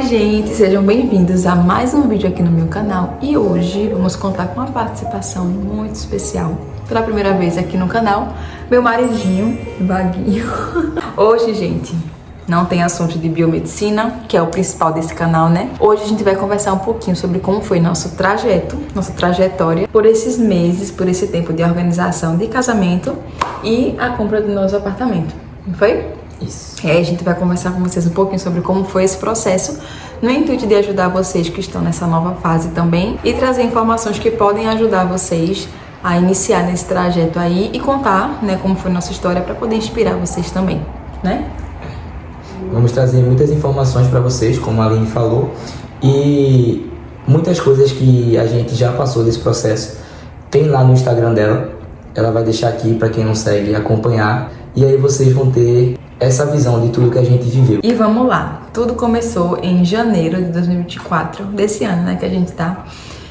gente, sejam bem-vindos a mais um vídeo aqui no meu canal. E hoje vamos contar com uma participação muito especial. Pela primeira vez aqui no canal, meu maridinho, Vaguinho. Hoje, gente, não tem assunto de biomedicina, que é o principal desse canal, né? Hoje a gente vai conversar um pouquinho sobre como foi nosso trajeto, nossa trajetória por esses meses, por esse tempo de organização de casamento e a compra do nosso apartamento. Não foi? Isso. E aí a gente vai conversar com vocês um pouquinho sobre como foi esse processo, no intuito de ajudar vocês que estão nessa nova fase também e trazer informações que podem ajudar vocês a iniciar nesse trajeto aí e contar, né, como foi nossa história para poder inspirar vocês também, né? Vamos trazer muitas informações para vocês, como a Aline falou, e muitas coisas que a gente já passou desse processo tem lá no Instagram dela. Ela vai deixar aqui para quem não segue acompanhar, e aí vocês vão ter essa visão de tudo que a gente viveu. E vamos lá, tudo começou em janeiro de 2024, desse ano, né, que a gente tá,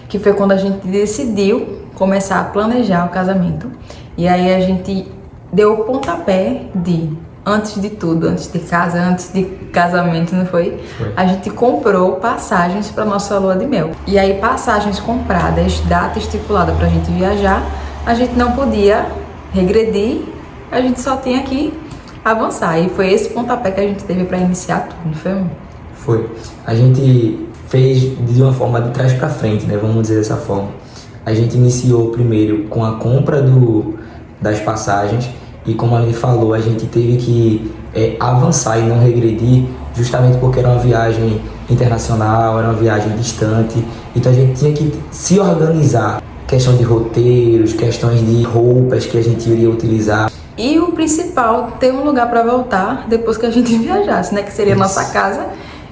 que foi quando a gente decidiu começar a planejar o casamento. E aí a gente deu o pontapé de, antes de tudo, antes de casa, antes de casamento, não foi? Foi. A gente comprou passagens para nossa lua de mel. E aí passagens compradas, data estipulada pra gente viajar, a gente não podia regredir, a gente só tinha que avançar. E foi esse pontapé que a gente teve para iniciar tudo, não foi? Foi. A gente fez de uma forma de trás para frente, né? Vamos dizer dessa forma. A gente iniciou primeiro com a compra das passagens e, como a Aline falou, a gente teve que avançar e não regredir, justamente porque era uma viagem internacional, era uma viagem distante. Então a gente tinha que se organizar. Questão de roteiros, questões de roupas que a gente iria utilizar. E o principal, ter um lugar para voltar depois que a gente viajasse, né? Que seria a nossa casa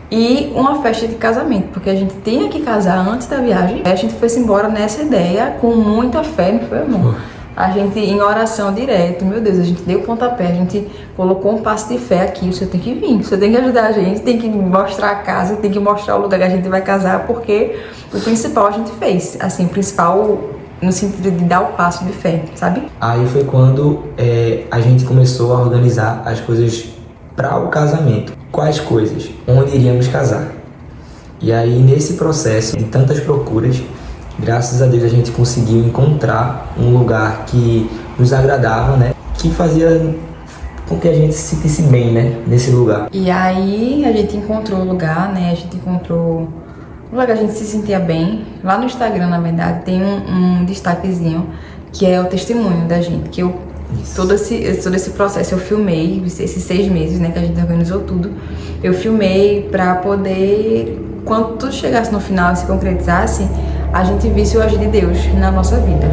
e uma festa de casamento, porque a gente tinha que casar antes da viagem. A gente foi-se embora nessa ideia com muita fé, não foi, amor? A gente, em oração direto, meu Deus, a gente deu o pontapé, a gente colocou um passo de fé aqui, você tem que vir, você tem que ajudar a gente, tem que mostrar a casa, tem que mostrar o lugar que a gente vai casar, porque o principal a gente fez, assim, o principal no sentido de dar o passo de fé, sabe? Aí foi quando a gente começou a organizar as coisas para o casamento. Quais coisas? Onde iríamos casar. E aí, nesse processo de tantas procuras, graças a Deus a gente conseguiu encontrar um lugar que nos agradava, né? Que fazia com que a gente se sentisse bem, né? Nesse lugar. E aí a gente encontrou o lugar, né? A gente encontrou um lugar que a gente se sentia bem. Lá no Instagram, na verdade, tem um destaquezinho que é o testemunho da gente, que eu todo esse processo eu filmei, esses 6 meses, né, que a gente organizou tudo, eu filmei pra poder, quando tudo chegasse no final e se concretizasse, a gente visse o agir de Deus na nossa vida.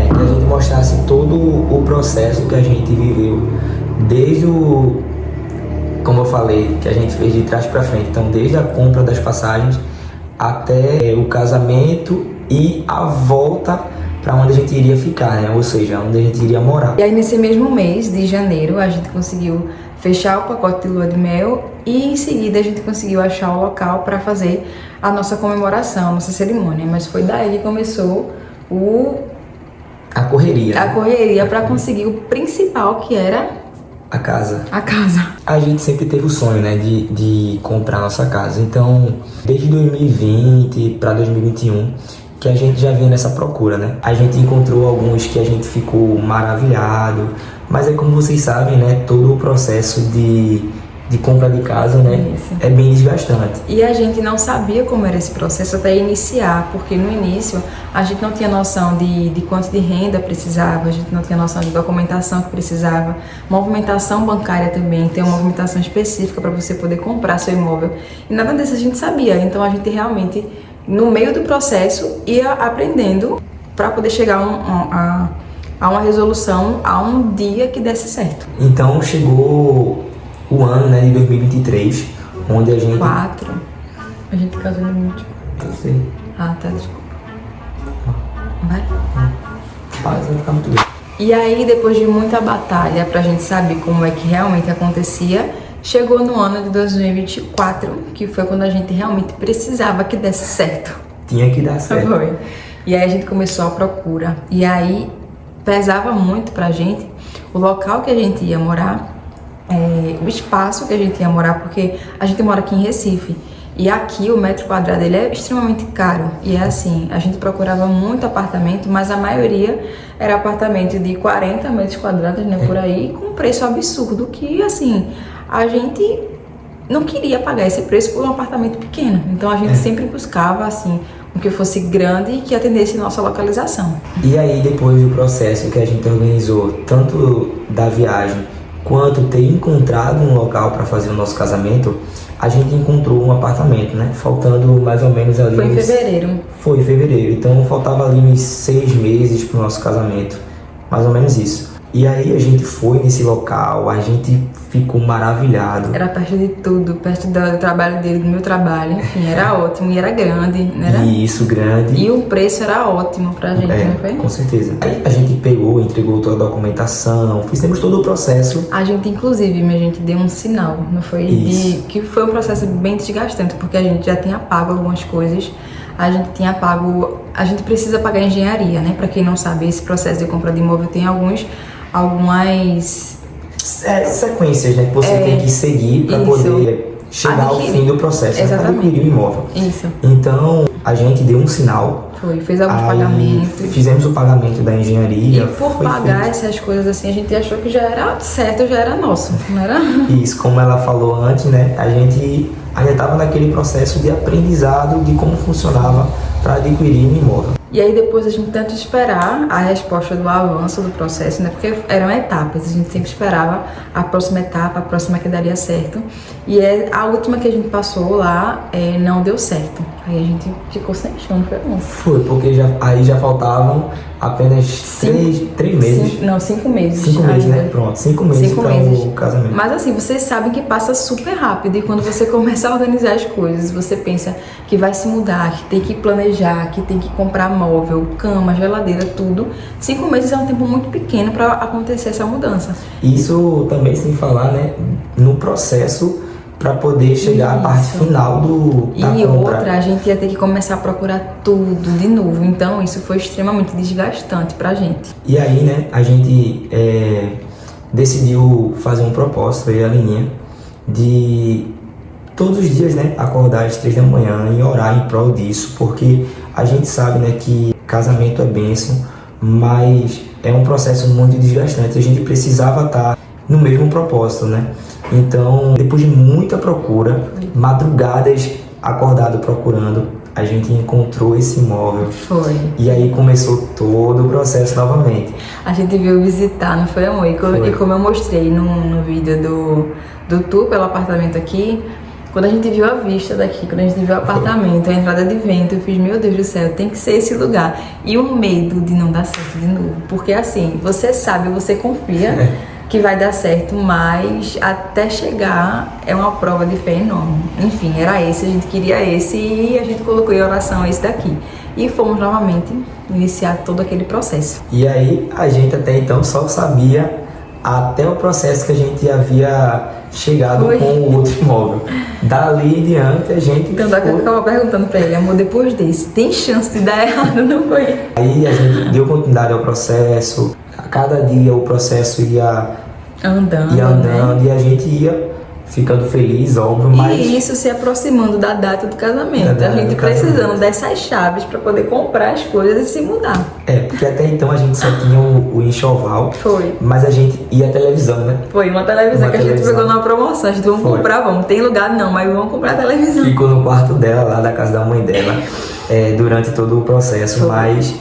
Que a gente mostrasse todo o processo que a gente viveu, desde como eu falei, que a gente fez de trás pra frente, então desde a compra das passagens até o casamento e a volta para onde a gente iria ficar, né? Ou seja, onde a gente iria morar. E aí nesse mesmo mês de janeiro a gente conseguiu fechar o pacote de lua de mel e em seguida a gente conseguiu achar o local para fazer a nossa comemoração, a nossa cerimônia. Mas foi daí que começou a correria. A correria para conseguir o principal, que era a casa. A casa. A gente sempre teve o sonho, né, de comprar nossa casa. Então, desde 2020 para 2021, que a gente já vinha nessa procura, né? A gente encontrou alguns que a gente ficou maravilhado, mas é como vocês sabem, né, todo o processo de compra de casa, né, é bem desgastante. E a gente não sabia como era esse processo até iniciar, porque no início a gente não tinha noção de quanto de renda precisava, a gente não tinha noção de documentação que precisava, movimentação bancária também, tem uma movimentação específica para você poder comprar seu imóvel. E nada disso a gente sabia, então a gente realmente, no meio do processo, ia aprendendo para poder chegar a uma resolução, a um dia que desse certo. Então chegou o ano, né, de 2023, onde a gente... 4. A gente casou no 20. Eu sei. Ah, tá, desculpa. Vai? Vai ficar muito bem. E aí, depois de muita batalha pra gente saber como é que realmente acontecia, chegou no ano de 2024, que foi quando a gente realmente precisava que desse certo. Tinha que dar certo. Foi. E aí a gente começou a procura. E aí pesava muito pra gente o local que a gente ia morar, o espaço que a gente ia morar, porque a gente mora aqui em Recife. E aqui o metro quadrado ele é extremamente caro. E é assim, a gente procurava muito apartamento, mas a maioria era apartamento de 40 metros quadrados, né, por aí, com um preço absurdo que, assim, a gente não queria pagar esse preço por um apartamento pequeno. Então a gente sempre buscava, assim, um que fosse grande e que atendesse nossa localização. E aí, depois do processo que a gente organizou, tanto da viagem quanto ter encontrado um local para fazer o nosso casamento, a gente encontrou um apartamento, né? Faltando mais ou menos ali... Foi em fevereiro. Foi em fevereiro, então faltava ali uns 6 meses pro nosso casamento, mais ou menos isso. E aí a gente foi nesse local, a gente ficou maravilhado. Era perto de tudo, perto do trabalho dele, do meu trabalho, enfim, era ótimo e era grande, né? Isso, grande. E o preço era ótimo pra gente, não foi? Com certeza. Aí a gente pegou, entregou toda a documentação, fizemos todo o processo. A gente, inclusive, a gente deu um sinal, não foi? Que foi um processo bem desgastante, porque a gente já tinha pago algumas coisas. A gente precisa pagar engenharia, né? Pra quem não sabe, esse processo de compra de imóvel tem algumas sequências, né, que você tem que seguir para poder chegar ao fim do processo, para adquirir o imóvel. Isso. Então, a gente deu um sinal. Fez alguns pagamentos. Fizemos o pagamento da engenharia. E por pagar essas coisas assim, a gente achou que já era certo, já era nosso, não era? Isso, como ela falou antes, né, a gente ainda estava naquele processo de aprendizado de como funcionava para adquirir um imóvel. E aí depois a gente tenta esperar a resposta do avanço do processo, né? Porque eram etapas, a gente sempre esperava a próxima etapa, a próxima que daria certo. E a última que a gente passou lá não deu certo. Aí a gente ficou sem chão, não foi bom. Foi, porque aí já faltavam apenas 3 meses. 5 meses. 5 meses, né? Pronto, 5 meses para o casamento. Mas assim, vocês sabem que passa super rápido. E quando você começa a organizar as coisas, você pensa que vai se mudar, que tem que planejar, que tem que comprar móvel, cama, geladeira, tudo. 5 meses é um tempo muito pequeno para acontecer essa mudança. Isso também sem falar, né, no processo para poder chegar à parte final da compra. E outra, a gente ia ter que começar a procurar tudo de novo. Então isso foi extremamente desgastante pra gente. E aí, né, a gente decidiu fazer um propósito, eu e a Aninha, de todos os dias, né, acordar às 3 da manhã e orar em prol disso, porque a gente sabe, né, que casamento é bênção, mas é um processo muito desgastante. A gente precisava estar no mesmo propósito, né? Então, depois de muita procura, madrugadas acordado procurando, a gente encontrou esse imóvel. Foi. E aí começou todo o processo novamente. A gente veio visitar, não foi, amor? E como eu mostrei no vídeo do tour pelo apartamento aqui, quando a gente viu a vista daqui, quando a gente viu o apartamento, a entrada de vento, eu fiz, meu Deus do céu, tem que ser esse lugar. E o medo de não dar certo de novo. Porque assim, você sabe, você confia que vai dar certo, mas até chegar é uma prova de fé enorme. Enfim, era esse, a gente queria esse e a gente colocou em oração esse daqui. E fomos novamente iniciar todo aquele processo. E aí a gente até então só sabia até o processo que a gente havia chegado com o outro imóvel. Dali em diante a gente... Então daqui eu ficava perguntando pra ele, amor, depois desse, tem chance de dar errado, não foi? Aí a gente deu continuidade ao processo. A cada dia o processo ia andando, né? E a gente ia ficando feliz, óbvio, mas... E isso se aproximando da data do casamento. A gente precisando dessas chaves para poder comprar as coisas e se mudar. Porque até então a gente só tinha o enxoval. Foi. Mas a gente ia a televisão, né? Foi uma televisão que a gente pegou numa promoção. A gente, vamos comprar, vamos. Tem lugar não, mas vamos comprar a televisão. Ficou no quarto dela, lá da casa da mãe dela. Durante todo o processo, mas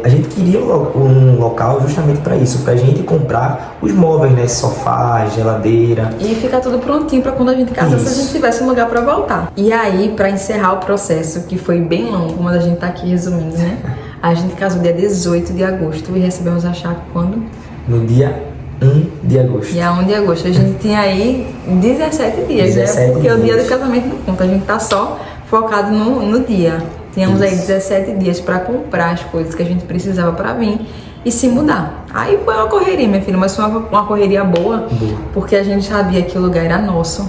a gente queria um local justamente para isso, para a gente comprar os móveis, né, sofá, geladeira. E ficar tudo prontinho para quando a gente casasse, a gente tivesse um lugar para voltar. E aí, para encerrar o processo, que foi bem longo, como a gente tá aqui resumindo, né, a gente casou dia 18 de agosto e recebemos a chave quando? No dia 1 de agosto. Dia 1 de agosto. A gente tinha aí 17 dias, 17 né, porque dias. O dia do casamento não conta, a gente tá só focado no dia. Tínhamos aí 17 dias para comprar as coisas que a gente precisava para vir e se mudar. Aí foi uma correria, minha filha, mas foi uma correria boa, porque a gente sabia que o lugar era nosso,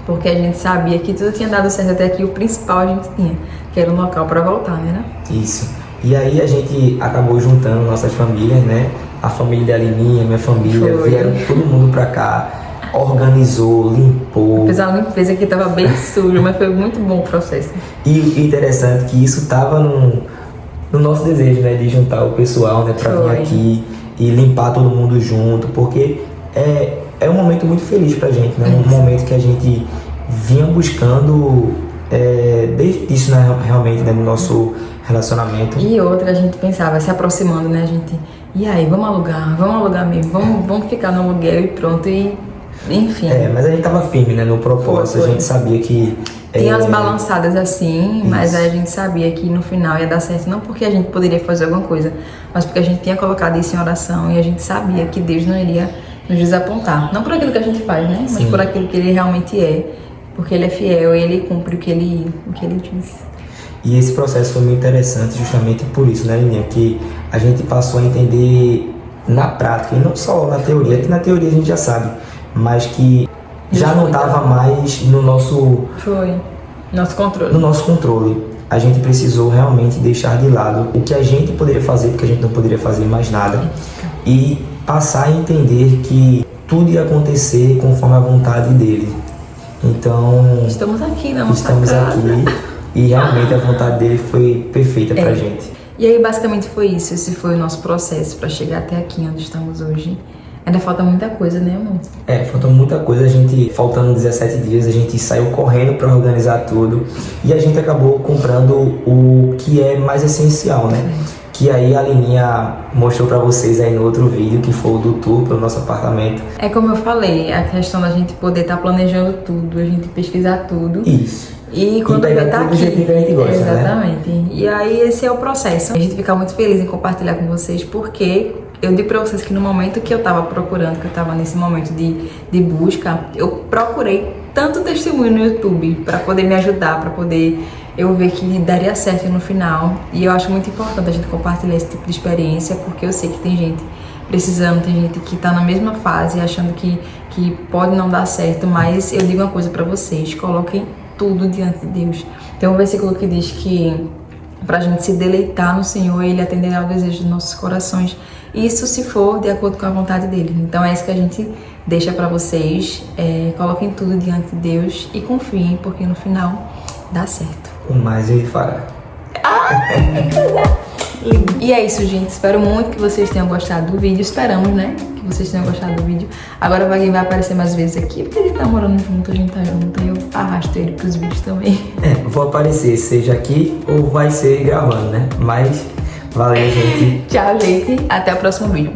porque a gente sabia que tudo tinha dado certo até aqui, o principal a gente tinha, que era um local para voltar, né? Isso. E aí a gente acabou juntando nossas famílias, né? A família da Alininha, minha família, vieram todo mundo para cá. organizou, limpou. Fez uma limpeza que tava bem sujo, mas foi muito bom o processo. E interessante que isso tava no nosso desejo, né, de juntar o pessoal, né, para vir aqui e limpar todo mundo junto, porque é um momento muito feliz pra gente, né, um momento que a gente vinha buscando desde isso, né, realmente, né, no nosso relacionamento. E outra, a gente pensava, se aproximando, né, a gente, e aí, vamos alugar mesmo, vamos ficar no aluguel e pronto, e enfim. Mas a gente tava firme, né, no propósito, a gente sabia que... Tinha as balançadas assim, mas isso. a gente sabia que no final ia dar certo, não porque a gente poderia fazer alguma coisa, mas porque a gente tinha colocado isso em oração e a gente sabia que Deus não iria nos desapontar. Não por aquilo que a gente faz, né? Mas por aquilo que Ele realmente é. Porque Ele é fiel e Ele cumpre o que Ele diz. E esse processo foi muito interessante justamente por isso, né, Lininha? Que a gente passou a entender na prática, e não só na teoria, que na teoria a gente já sabe, mas que já não estava mais no nosso... Foi. Nosso controle. No nosso controle. A gente precisou realmente deixar de lado o que a gente poderia fazer, porque a gente não poderia fazer mais nada, e passar a entender que tudo ia acontecer conforme a vontade dele. Então... Estamos aqui na nossa Estamos casa. aqui e realmente a vontade dele foi perfeita pra gente. E aí basicamente foi isso, esse foi o nosso processo para chegar até aqui onde estamos hoje. Ainda falta muita coisa, né, amor? Faltou muita coisa. Faltando 17 dias, a gente saiu correndo para organizar tudo. E a gente acabou comprando o que é mais essencial, né? Que aí a Lininha mostrou para vocês aí no outro vídeo, que foi o do tour pelo nosso apartamento. É como eu falei, a questão da gente poder estar planejando tudo, a gente pesquisar tudo. Isso. E quando ele tá aqui, do jeito que a gente gosta, exatamente. Né? E aí esse é o processo. A gente fica muito feliz em compartilhar com vocês, porque eu digo pra vocês que no momento que eu tava procurando, que eu tava nesse momento de busca, eu procurei tanto testemunho no YouTube pra poder me ajudar, pra poder eu ver que daria certo no final. E eu acho muito importante a gente compartilhar esse tipo de experiência, porque eu sei que tem gente precisando, tem gente que tá na mesma fase, achando que pode não dar certo, mas eu digo uma coisa pra vocês, coloquem tudo diante de Deus. Tem um versículo que diz que pra gente se deleitar no Senhor, Ele atenderá ao desejo dos nossos corações. Isso se for de acordo com a vontade dele. Então é isso que a gente deixa pra vocês. Coloquem tudo diante de Deus e confiem, porque no final dá certo. O mais ele fará. E é isso, gente. Espero muito que vocês tenham gostado do vídeo. Esperamos, né? Que vocês tenham gostado do vídeo. Agora o Vaguinho vai aparecer mais vezes aqui, porque ele tá morando junto, a gente tá junto. E eu arrasto ele pros vídeos também. Vou aparecer, seja aqui ou vai ser gravando, né? Mas valeu, gente. Tchau, gente. Até o próximo vídeo.